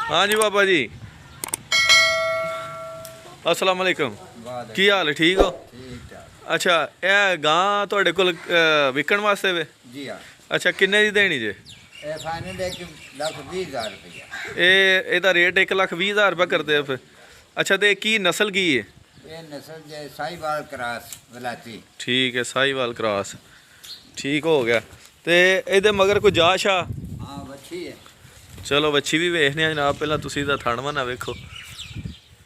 हाँ जी बाबा जी, अस्सलाम वालेकुम। की हाल है, ठीक हो? अच्छा, यह गां तुहाडे कोल विकण वास्ते वे? जी हाँ। अच्छा, किन्ने दी देनी जे? फाइनल 1,20,000 रुपया। ਇਹਦਾ ਰੇਟ 1,20,000 रुपये करते हो फिर? अच्छा, तो की नस्ल की है? ये नस्ल जो साहिवाल क्रॉस वलाती। ठीक है, साहिवाल क्रॉस, ठीक हो गया। तो ਇਹਦੇ मगर कोई जा शा? हाँ बच्ची है। चलो बच्ची भी वेखने जनाब, पहला तुसी दा थणवा ना वेखो।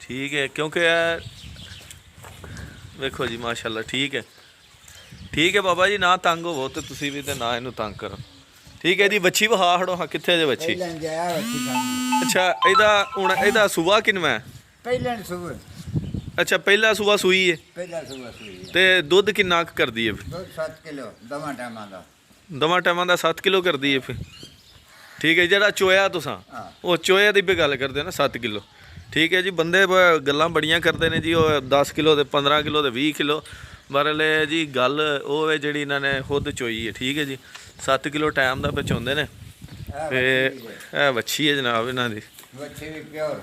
ठीक है, क्योंकि वेखो जी माशाल्लाह, ठीक है, ठीक है बाबा जी, ना तंग होवो तो तुसी भी ते ना इनू तंग करो। ठीक है जी, बच्ची वहा खड़ो। हाँ, कित्थे जे बच्ची? पहले जाया बच्ची सामने। अच्छा, ਇਹਦਾ ਹੁਣ ਇਹਦਾ ਸੂਆ ਕਿੰਨਵਾ ਹੈ? पहले सुबह। ਅੱਛਾ, ਪਹਿਲਾ ਸੂਆ ਸੂਈ ਹੈ पहला सुबह सुई है। ਤੇ ਦੁੱਧ ਕਿੰਨਾ ਕੁ ਕਰਦੀ ਹੈ? दूध 7 किलो दवा टाइम का। ਦੋਵਾਂ ਟਾਈਮਾਂ ਦਾ 7 ਕਿਲੋ ਕਰਦੀ ਹੈ ਫਿਰ। ਠੀਕ ਹੈ, ਜਿਹੜਾ ਚੋਇਆ ਤੁਸਾਂ हाँ ਉਹ ਚੋਇਆ ਦੀ ਵੀ ਗੱਲ ਕਰਦੇ ਹੋ ਨਾ, 7 ਕਿਲੋ। ਠੀਕ ਹੈ ਜੀ, ਬੰਦੇ ਗੱਲਾਂ ਬੜੀਆਂ ਕਰਦੇ ਨੇ ਜੀ, ਉਹ 10 ਕਿਲੋ ਤੇ 15 ਕਿਲੋ ਤੇ 20 ਕਿਲੋ। ਬਰਲੇ ਜੀ ਗੱਲ ਉਹ ਹੈ ਜਿਹੜੀ ਇਹਨਾਂ ਨੇ ਖੁਦ ਚੋਈ ਹੈ। ਠੀਕ ਹੈ ਜੀ, 7 ਕਿਲੋ ਟਾਈਮ ਦਾ ਪਹੁੰਚਾਉਂਦੇ ਨੇ। ਤੇ ਇਹ ਵੱਛੀ ਹੈ ਜਨਾਬ ਇਹਨਾਂ ਦੀ। बच्ची भी प्योर।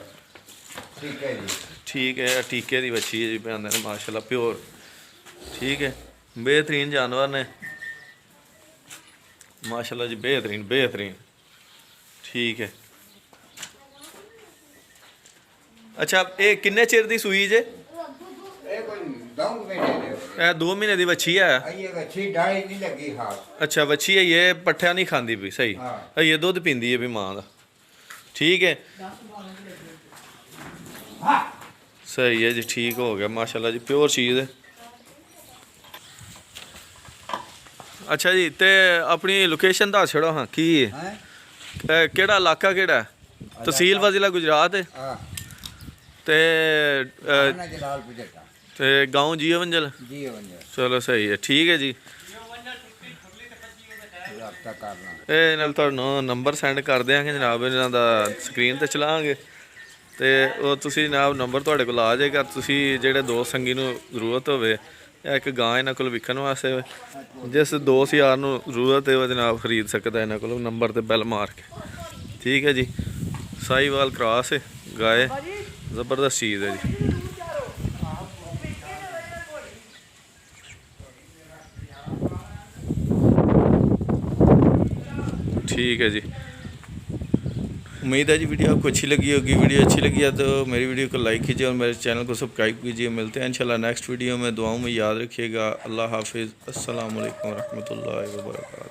ठीक है जी। ठीक है, टीके की बच्ची है जी, पे आंदे ने माशाल्लाह प्योर। ठीक है, बेहतरीन जानवर ने माशाल्लाह जी, बेहतरीन बेहतरीन। ठीक है, अच्छा, ये किन्ने चिर दी सूई जे? ये कोई 2 महीने दे। ये 2 महीने दी बच्ची है। ये बच्ची डाई नहीं लगी हाथ। अच्छा, बच्ची है ये, पट्ठा नहीं खाती भी सही। हाँ। ये दुध पींदी है भी माँ का। ठीक है, सही है जी, ठीक हो गया माशाल्लाह जी, प्योर चीज़ है। अच्छा जी, ते अपनी लोकेशन दस छड़ो। हाँ, की हैं? केड़ा इलाका केड़ा है? तहसील व जिला गुजरात है। हाँ। ते खाना जलाल पुजटा। ते गाँव जियो मंजल। जी बंजा। चलो सही है, ठीक है जी। रब्ता करना। ਇਹ ਨਾਲ ਤੁਹਾਨੂੰ ਨੰਬਰ ਸੈਂਡ ਕਰ ਦਿਆਂਗੇ ਜਨਾਬ, ਇਹਨਾਂ ਦਾ ਸਕਰੀਨ ਤੇ ਚਲਾਵਾਂਗੇ ਤੇ ਉਹ ਤੁਸੀਂ ਜਨਾਬ ਨੰਬਰ ਤੁਹਾਡੇ ਕੋਲ ਆ ਜਾਏਗਾ। ਤੁਸੀਂ ਜਿਹੜੇ ਦੋ ਸੰਗੀ ਨੂੰ ਜ਼ਰੂਰਤ ਹੋਵੇ, ਇੱਕ ਗਾਂ ਇਹਨਾਂ ਕੋਲ ਵਿਕਣ ਵਾਸਤੇ, ਜਿਸ ਦੋਸਤ ਯਾਰ ਨੂੰ ਜ਼ਰੂਰਤ ਹੈ ਉਹ ਜਨਾਬ ਖਰੀਦ ਸਕਦਾ ਇਹਨਾਂ ਕੋਲ, ਨੰਬਰ ਤੇ ਬੈਲ ਮਾਰ ਕੇ। ਠੀਕ ਹੈ ਜੀ, ਸਾਹੀਵਾਲ ਕ੍ਰਾਸ ਹੈ, ਗਾਏ ਜ਼ਬਰਦਸਤ ਚੀਜ਼ ਹੈ ਜੀ। ठीक है जी, उम्मीद है जी वीडियो आपको अच्छी लगी होगी। वीडियो अच्छी लगी है तो मेरी वीडियो को लाइक कीजिए और मेरे चैनल को सब्सक्राइब कीजिए। मिलते हैं इंशाल्लाह नेक्स्ट वीडियो में, दुआओं में याद रखिएगा। अल्लाह हाफिज़, अस्सलाम वालेकुम रहमतुल्लाहि व बरकातहू।